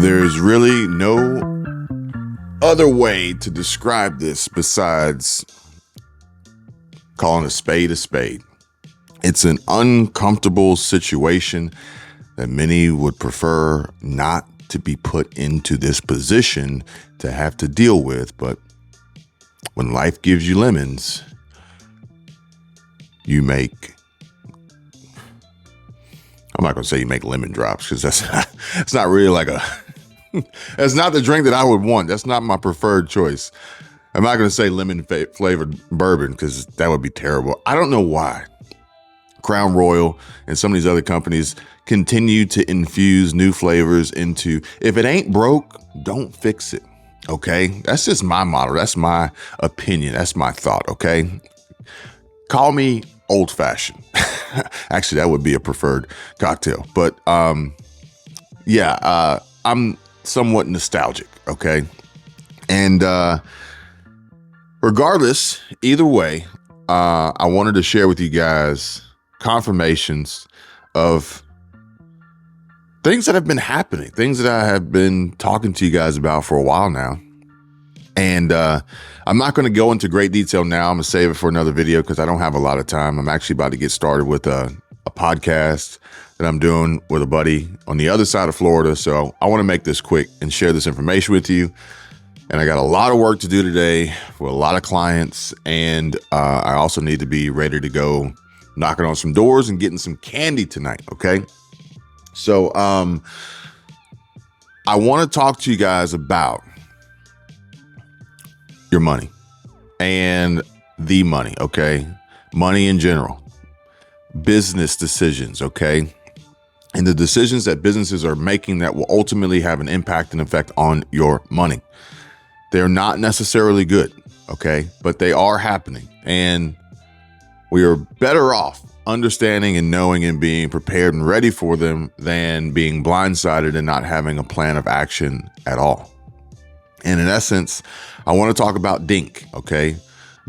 There's really no other way to describe this besides calling a spade a spade. It's an uncomfortable situation that many would prefer not to be put into this position to have to deal with. But when life gives you lemons, you make, I'm not going to say you make lemon drops, because it's not really like that's not the drink that I would want. That's not my preferred choice. I'm not going to say lemon flavored bourbon, because that would be terrible. I don't know why Crown Royal and some of these other companies continue to infuse new flavors into, if it ain't broke, don't fix it. Okay. That's just my motto. That's my opinion. That's my thought. Okay. Call me old fashioned. Actually, that would be a preferred cocktail, but, I'm somewhat nostalgic. Okay. And, regardless, either way, I wanted to share with you guys confirmations of things that have been happening, things that I have been talking to you guys about for a while now. And I'm not going to go into great detail now. I'm going to save it for another video because I don't have a lot of time. I'm actually about to get started with a podcast that I'm doing with a buddy on the other side of Florida. So I want to make this quick and share this information with you. And I got a lot of work to do today for a lot of clients. And I also need to be ready to go knocking on some doors and getting some candy tonight. Okay. So I want to talk to you guys about your money and the money. Okay. Money in general, business decisions. Okay. And the decisions that businesses are making that will ultimately have an impact and effect on your money. They're not necessarily good. Okay. But they are happening, and we are better off understanding and knowing and being prepared and ready for them than being blindsided and not having a plan of action at all. And in essence, I want to talk about DINK, okay?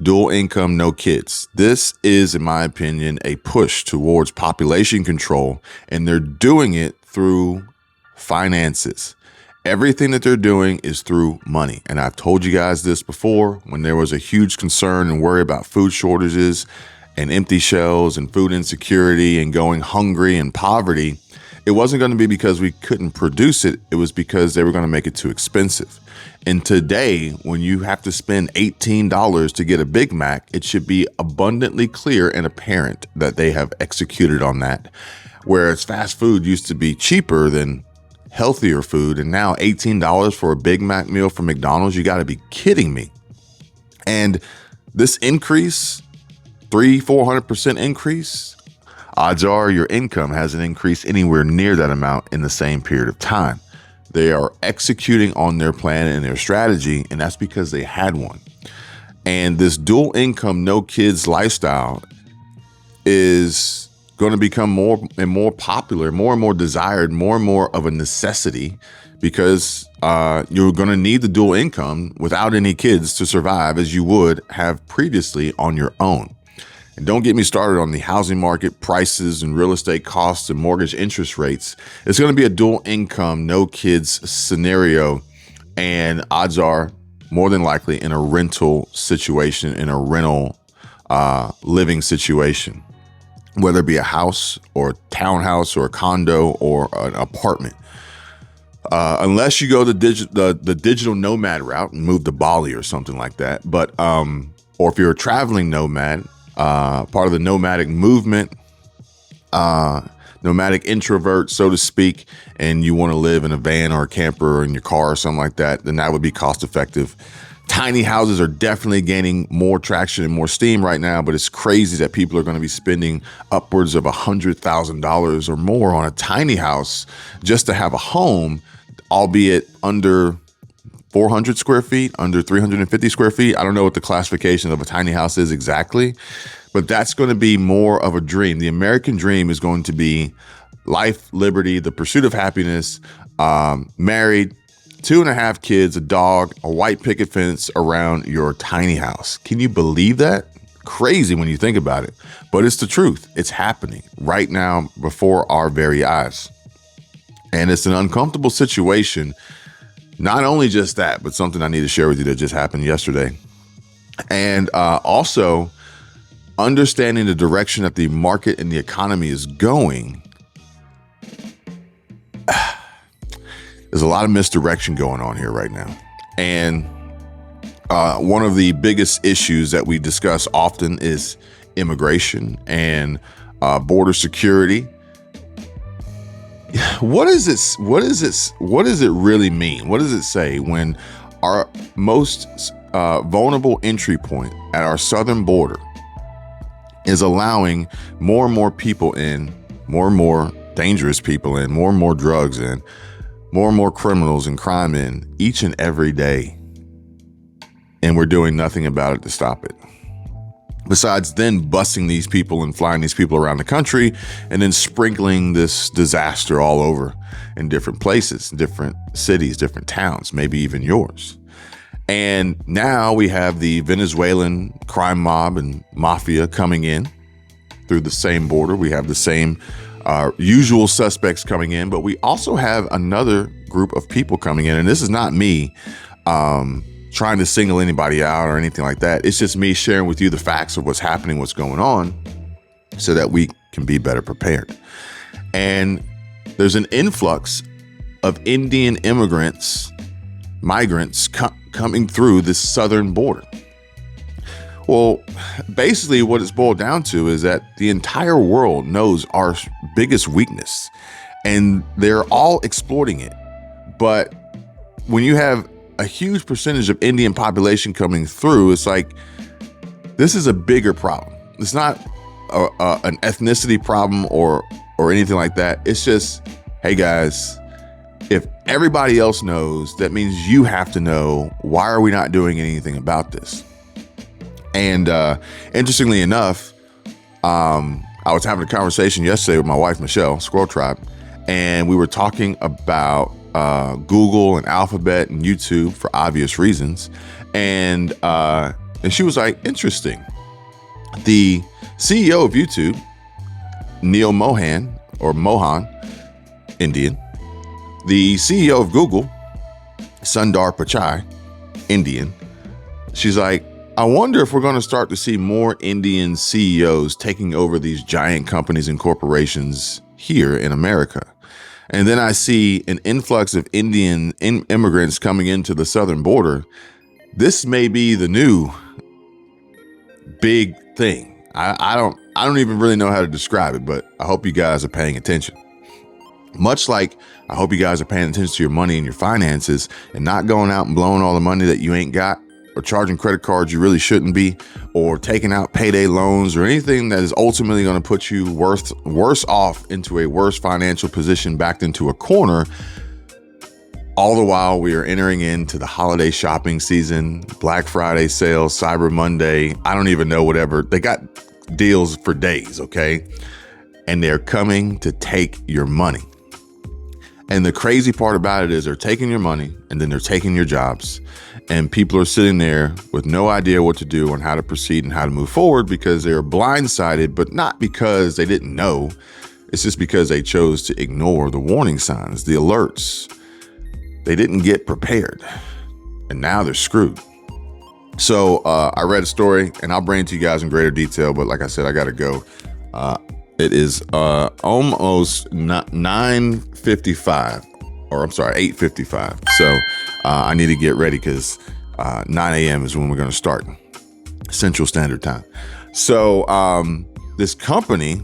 Dual income, no kids. This is, in my opinion, a push towards population control, and they're doing it through finances. Everything that they're doing is through money. And I've told you guys this before, when there was a huge concern and worry about food shortages and empty shelves and food insecurity and going hungry and poverty, it wasn't going to be because we couldn't produce it. It was because they were going to make it too expensive. And today, when you have to spend $18 to get a Big Mac, it should be abundantly clear and apparent that they have executed on that. Whereas fast food used to be cheaper than healthier food, and now $18 for a Big Mac meal from McDonald's, you got to be kidding me. And this increase, 400% increase, odds are your income hasn't increased anywhere near that amount in the same period of time. They are executing on their plan and their strategy, and that's because they had one. And this dual income, no kids lifestyle is going to become more and more popular, more and more desired, more and more of a necessity, because you're going to need the dual income without any kids to survive as you would have previously on your own. And don't get me started on the housing market, prices and real estate costs and mortgage interest rates. It's going to be a dual income, no kids scenario. And odds are more than likely in a rental situation, in a rental living situation, whether it be a house or a townhouse or a condo or an apartment. Unless you go the digital nomad route and move to Bali or something like that. But or if you're a traveling nomad, part of the nomadic movement, nomadic introvert, so to speak, and you want to live in a van or a camper or in your car or something like that, then that would be cost effective. Tiny houses are definitely gaining more traction and more steam right now, but it's crazy that people are going to be spending upwards of $100,000 or more on a tiny house just to have a home, albeit under 400 square feet, under 350 square feet. I don't know what the classification of a tiny house is exactly, but that's going to be more of a dream. The American dream is going to be life, liberty, the pursuit of happiness, married, 2.5 kids, a dog, a white picket fence around your tiny house. Can you believe that? Crazy when you think about it, but it's the truth. It's happening right now before our very eyes. And it's an uncomfortable situation. Not only just that, but something I need to share with you that just happened yesterday. And also understanding the direction that the market and the economy is going. There's a lot of misdirection going on here right now. And one of the biggest issues that we discuss often is immigration and border security. What is this? What does it really mean? What does it say when our most vulnerable entry point at our southern border is allowing more and more people in, more and more dangerous people in, more and more drugs in, more and more criminals and crime in each and every day? And we're doing nothing about it to stop it. Besides then busing these people and flying these people around the country and then sprinkling this disaster all over in different places, different cities, different towns, maybe even yours. And now we have the Venezuelan crime mob and mafia coming in through the same border. We have the same usual suspects coming in, but we also have another group of people coming in. And this is not me trying to single anybody out or anything like that. It's just me sharing with you the facts of what's happening, what's going on, so that we can be better prepared. And there's an influx of Indian immigrants, migrants coming through this southern border. Well, basically what it's boiled down to is that the entire world knows our biggest weakness, and they're all exploiting it. But when you have a huge percentage of Indian population coming through, it's like, this is a bigger problem. It's not an ethnicity problem or anything like that. It's just, hey guys, if everybody else knows, that means you have to know. Why are we not doing anything about this? And interestingly enough, I was having a conversation yesterday with my wife, Michelle, Squirrel Tribe, and we were talking about Google and Alphabet and YouTube for obvious reasons. And she was like, interesting. The CEO of YouTube, Neil Mohan, Indian. The CEO of Google, Sundar Pichai, Indian. She's like, I wonder if we're going to start to see more Indian CEOs taking over these giant companies and corporations here in America. And then I see an influx of Indian immigrants coming into the southern border. This may be the new big thing. I don't even really know how to describe it, but I hope you guys are paying attention. Much like I hope you guys are paying attention to your money and your finances and not going out and blowing all the money that you ain't got, or charging credit cards you really shouldn't be, or taking out payday loans, or anything that is ultimately going to put you worse off into a worse financial position, backed into a corner. All the while we are entering into the holiday shopping season, Black Friday sales, Cyber Monday. I don't even know, whatever. They got deals for days, okay? And they're coming to take your money. And the crazy part about it is they're taking your money and then they're taking your jobs. And people are sitting there with no idea what to do and how to proceed and how to move forward, because they're blindsided, but not because they didn't know. It's just because they chose to ignore the warning signs, the alerts. They didn't get prepared, and now they're screwed. So I read a story, and I'll bring it to you guys in greater detail. But like I said, I got to go. It is almost 9:55. Or I'm sorry, 8:55. So I need to get ready, because 9 a.m. is when we're going to start Central Standard Time. So this company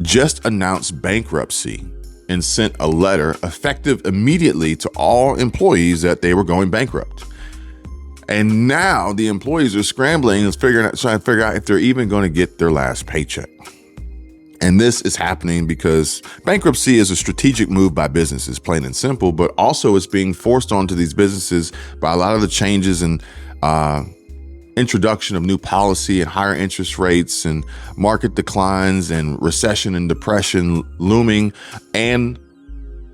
just announced bankruptcy and sent a letter effective immediately to all employees that they were going bankrupt. And now the employees are scrambling and trying to figure out if they're even going to get their last paycheck. And this is happening because bankruptcy is a strategic move by businesses, plain and simple, but also it's being forced onto these businesses by a lot of the changes and introduction of new policy and higher interest rates and market declines and recession and depression looming, and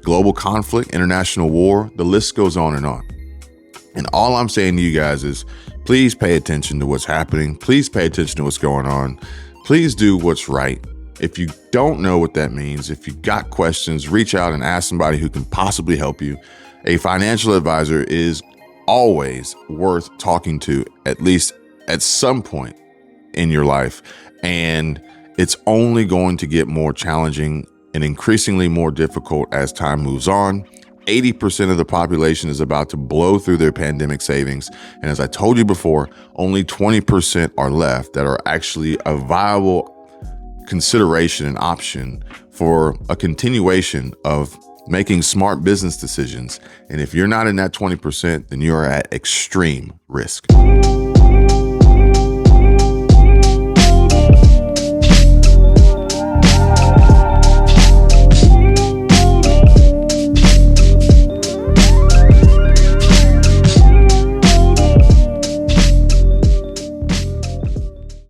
global conflict, international war. The list goes on and on. And all I'm saying to you guys is, please pay attention to what's happening. Please pay attention to what's going on. Please do what's right. If you don't know what that means, if you got questions, reach out and ask somebody who can possibly help you. A financial advisor is always worth talking to, at least at some point in your life. And it's only going to get more challenging and increasingly more difficult as time moves on. 80% of the population is about to blow through their pandemic savings. And as I told you before, only 20% are left that are actually a viable consideration and option for a continuation of making smart business decisions. And if you're not in that 20%, then you are at extreme risk.